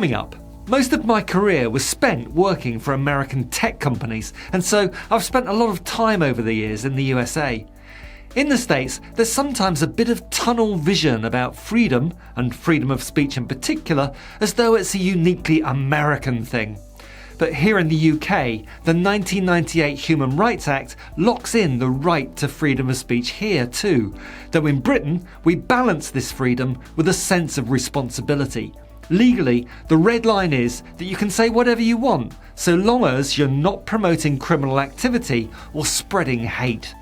Coming up, most of my career was spent working for American tech companies, and so I've spent a lot of time over the years in the USA. In the States, there's sometimes a bit of tunnel vision about freedom, and freedom of speech in particular, as though it's a uniquely American thing. But here in the UK, the 1998 Human Rights Act locks in the right to freedom of speech here too, though in Britain we balance this freedom with a sense of responsibility. Legally, the red line is that you can say whatever you want, so long as you're not promoting criminal activity or spreading hate.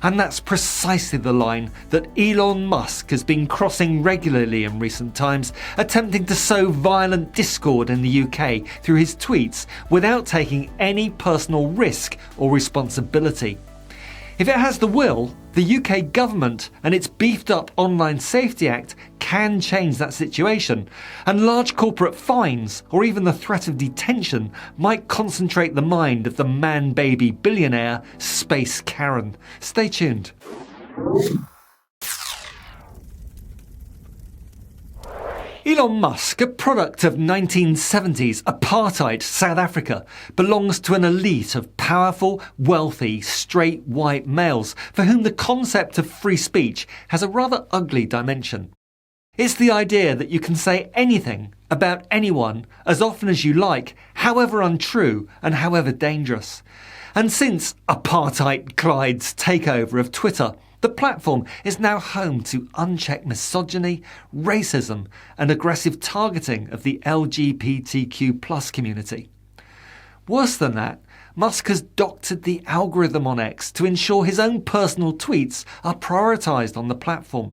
And that's precisely the line that Elon Musk has been crossing regularly in recent times, attempting to sow violent discord in the UK through his tweets without taking any personal risk or responsibility. If it has the will, the UK government and its beefed up Online Safety Act can change that situation, and large corporate fines or even the threat of detention might concentrate the mind of the man-baby billionaire Space Karen. Stay tuned. Elon Musk, a product of 1970s apartheid South Africa, belongs to an elite of powerful, wealthy, straight white males for whom the concept of free speech has a rather ugly dimension. It's the idea that you can say anything about anyone as often as you like, however untrue and however dangerous. And since apartheid Clyde's takeover of Twitter, the platform is now home to unchecked misogyny, racism and aggressive targeting of the LGBTQ+ community. Worse than that, Musk has doctored the algorithm on X to ensure his own personal tweets are prioritised on the platform.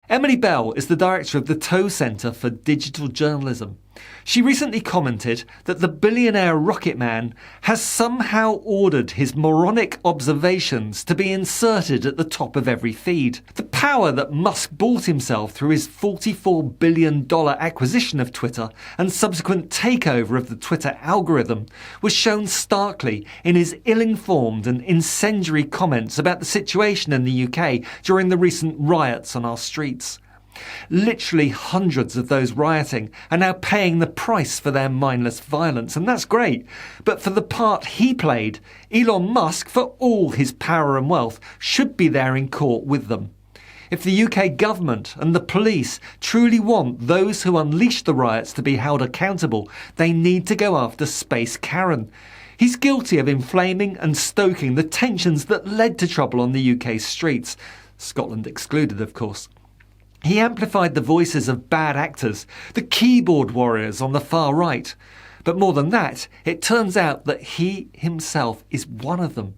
Emily Bell is the director of the Toe Centre for Digital Journalism. She recently commented that the billionaire rocket man has somehow ordered his moronic observations to be inserted at the top of every feed. The power that Musk bought himself through his $44 billion acquisition of Twitter and subsequent takeover of the Twitter algorithm was shown starkly in his ill-informed and incendiary comments about the situation in the UK during the recent riots on our streets. Literally hundreds of those rioting are now paying the price for their mindless violence, and that's great. But for the part he played, Elon Musk, for all his power and wealth, should be there in court with them. If the UK government and the police truly want those who unleashed the riots to be held accountable, they need to go after Space Karen. He's guilty of inflaming and stoking the tensions that led to trouble on the UK's streets, Scotland excluded, of course. He amplified the voices of bad actors, the keyboard warriors on the far right. But more than that, it turns out that he himself is one of them.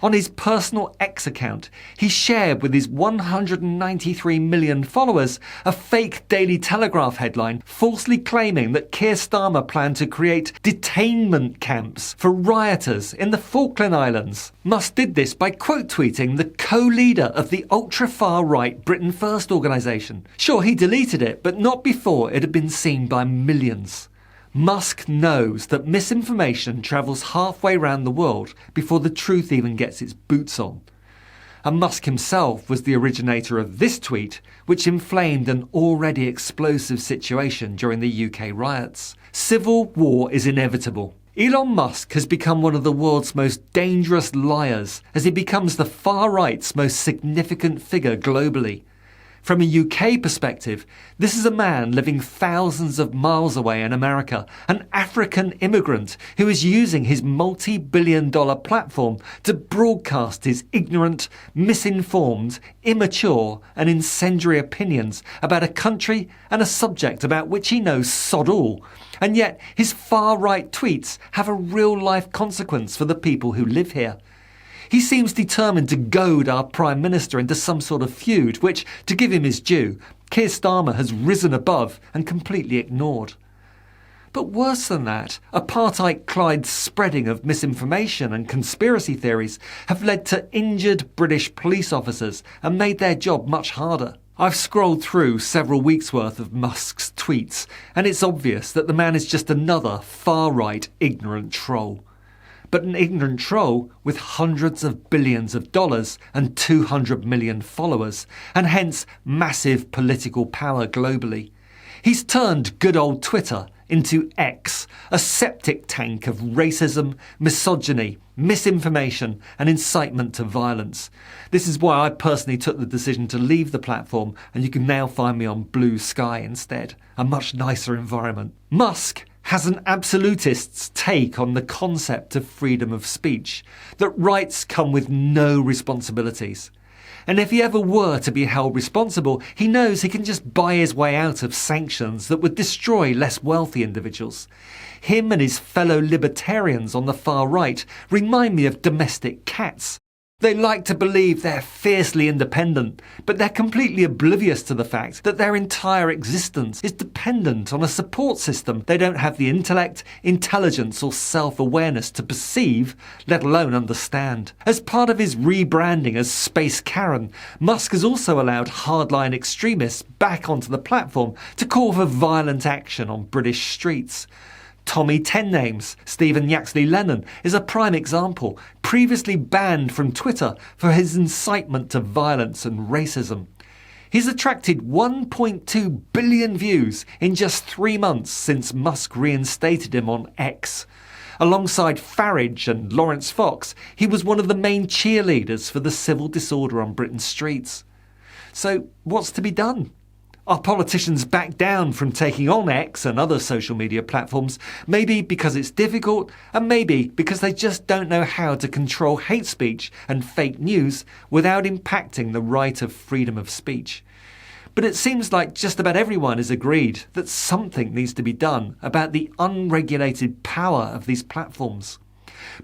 On his personal X account, he shared with his 193 million followers a fake Daily Telegraph headline falsely claiming that Keir Starmer planned to create detainment camps for rioters in the Falkland Islands. Musk did this by quote-tweeting the co-leader of the ultra-far-right Britain First organisation. Sure, he deleted it, but not before it had been seen by millions. Musk knows that misinformation travels halfway round the world before the truth even gets its boots on. And Musk himself was the originator of this tweet, which inflamed an already explosive situation during the UK riots. Civil war is inevitable. Elon Musk has become one of the world's most dangerous liars as he becomes the far right's most significant figure globally. From a UK perspective, this is a man living thousands of miles away in America, an African immigrant who is using his multi-billion-dollar platform to broadcast his ignorant, misinformed, immature and incendiary opinions about a country and a subject about which he knows sod all. And yet his far-right tweets have a real-life consequence for the people who live here. He seems determined to goad our Prime Minister into some sort of feud, which, to give him his due, Keir Starmer has risen above and completely ignored. But worse than that, apartheid Clyde's spreading of misinformation and conspiracy theories have led to injured British police officers and made their job much harder. I've scrolled through several weeks' worth of Musk's tweets, and it's obvious that the man is just another far-right ignorant troll. But an ignorant troll with hundreds of billions of dollars and 200 million followers, and hence massive political power globally. He's turned good old Twitter into X, a septic tank of racism, misogyny, misinformation and incitement to violence. This is why I personally took the decision to leave the platform, and you can now find me on Blue Sky instead, a much nicer environment. Musk has an absolutist's take on the concept of freedom of speech, that rights come with no responsibilities. And if he ever were to be held responsible, he knows he can just buy his way out of sanctions that would destroy less wealthy individuals. Him and his fellow libertarians on the far right remind me of domestic cats. They like to believe they're fiercely independent, but they're completely oblivious to the fact that their entire existence is dependent on a support system they don't have the intellect, intelligence or self-awareness to perceive, let alone understand. As part of his rebranding as Space Karen, Musk has also allowed hardline extremists back onto the platform to call for violent action on British streets. Tommy Ten Names, Stephen Yaxley Lennon, is a prime example, previously banned from Twitter for his incitement to violence and racism. He's attracted 1.2 billion views in just 3 months since Musk reinstated him on X. Alongside Farage and Lawrence Fox, he was one of the main cheerleaders for the civil disorder on Britain's streets. So what's to be done? Our politicians back down from taking on X and other social media platforms, maybe because it's difficult, and maybe because they just don't know how to control hate speech and fake news without impacting the right of freedom of speech. But it seems like just about everyone is agreed that something needs to be done about the unregulated power of these platforms.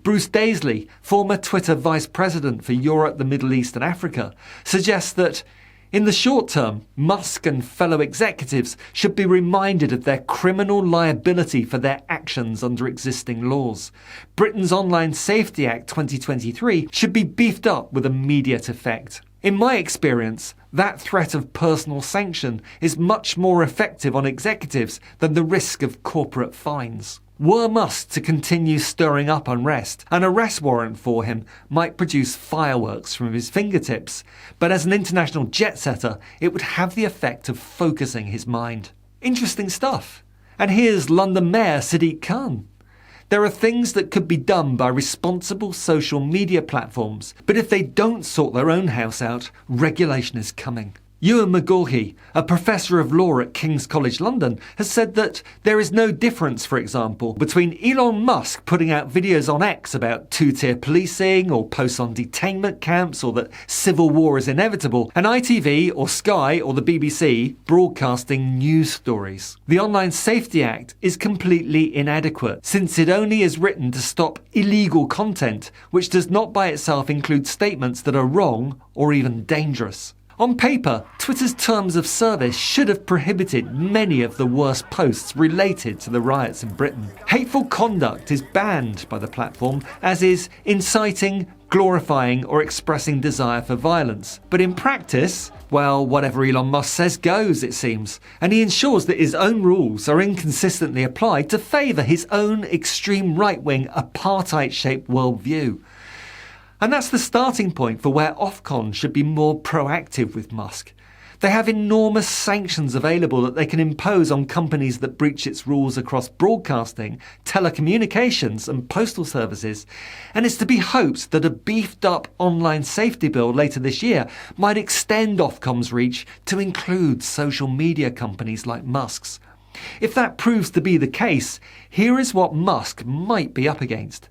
Bruce Daisley, former Twitter vice president for Europe, the Middle East and Africa, suggests that in the short term, Musk and fellow executives should be reminded of their criminal liability for their actions under existing laws. Britain's Online Safety Act 2023 should be beefed up with immediate effect. In my experience, that threat of personal sanction is much more effective on executives than the risk of corporate fines. Were Musk to continue stirring up unrest, an arrest warrant for him might produce fireworks from his fingertips, but as an international jet-setter, it would have the effect of focusing his mind. Interesting stuff. And here's London Mayor Sadiq Khan. There are things that could be done by responsible social media platforms, but if they don't sort their own house out, regulation is coming. Ewan McGaughey, a professor of law at King's College London, has said that there is no difference, for example, between Elon Musk putting out videos on X about two-tier policing or posts on detainment camps or that civil war is inevitable, and ITV or Sky or the BBC broadcasting news stories. The Online Safety Act is completely inadequate, since it only is written to stop illegal content, which does not by itself include statements that are wrong or even dangerous. On paper, Twitter's terms of service should have prohibited many of the worst posts related to the riots in Britain. Hateful conduct is banned by the platform, as is inciting, glorifying or expressing desire for violence. But in practice, well, whatever Elon Musk says goes, it seems, and he ensures that his own rules are inconsistently applied to favour his own extreme right-wing apartheid-shaped worldview. And that's the starting point for where Ofcom should be more proactive with Musk. They have enormous sanctions available that they can impose on companies that breach its rules across broadcasting, telecommunications and postal services. And it's to be hoped that a beefed up online safety bill later this year might extend Ofcom's reach to include social media companies like Musk's. If that proves to be the case, here is what Musk might be up against.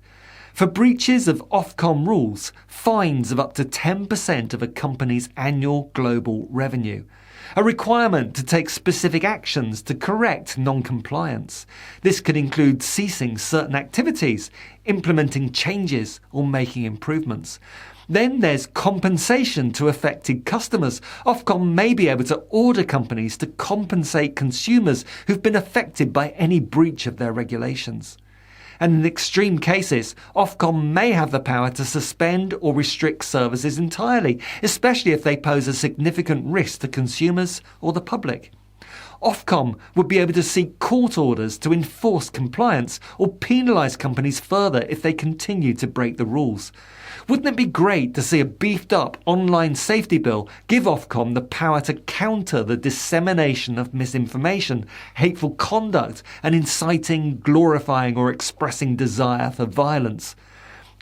For breaches of Ofcom rules, fines of up to 10% of a company's annual global revenue. A requirement to take specific actions to correct non-compliance. This could include ceasing certain activities, implementing changes or making improvements. Then there's compensation to affected customers. Ofcom may be able to order companies to compensate consumers who've been affected by any breach of their regulations. And in extreme cases, Ofcom may have the power to suspend or restrict services entirely, especially if they pose a significant risk to consumers or the public. Ofcom would be able to seek court orders to enforce compliance or penalise companies further if they continue to break the rules. Wouldn't it be great to see a beefed up online safety bill give Ofcom the power to counter the dissemination of misinformation, hateful conduct and inciting, glorifying or expressing desire for violence?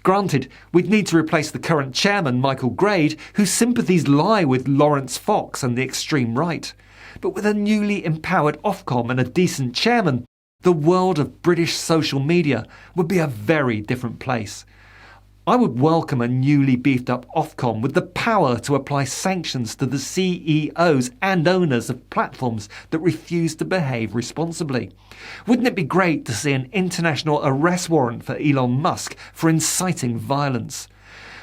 Granted, we'd need to replace the current chairman, Michael Grade, whose sympathies lie with Lawrence Fox and the extreme right. But with a newly empowered Ofcom and a decent chairman, the world of British social media would be a very different place. I would welcome a newly beefed up Ofcom with the power to apply sanctions to the CEOs and owners of platforms that refuse to behave responsibly. Wouldn't it be great to see an international arrest warrant for Elon Musk for inciting violence?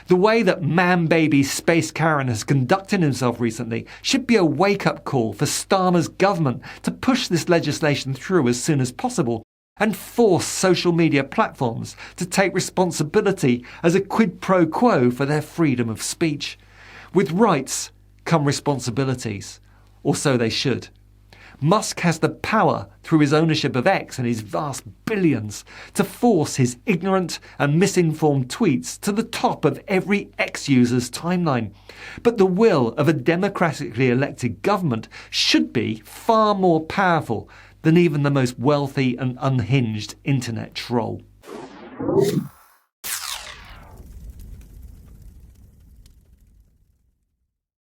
The way that man-baby Space Karen has conducted himself recently should be a wake-up call for Starmer's government to push this legislation through as soon as possible and force social media platforms to take responsibility as a quid pro quo for their freedom of speech. With rights come responsibilities, or so they should. Musk has the power, through his ownership of X and his vast billions, to force his ignorant and misinformed tweets to the top of every X user's timeline. But the will of a democratically elected government should be far more powerful than even the most wealthy and unhinged internet troll.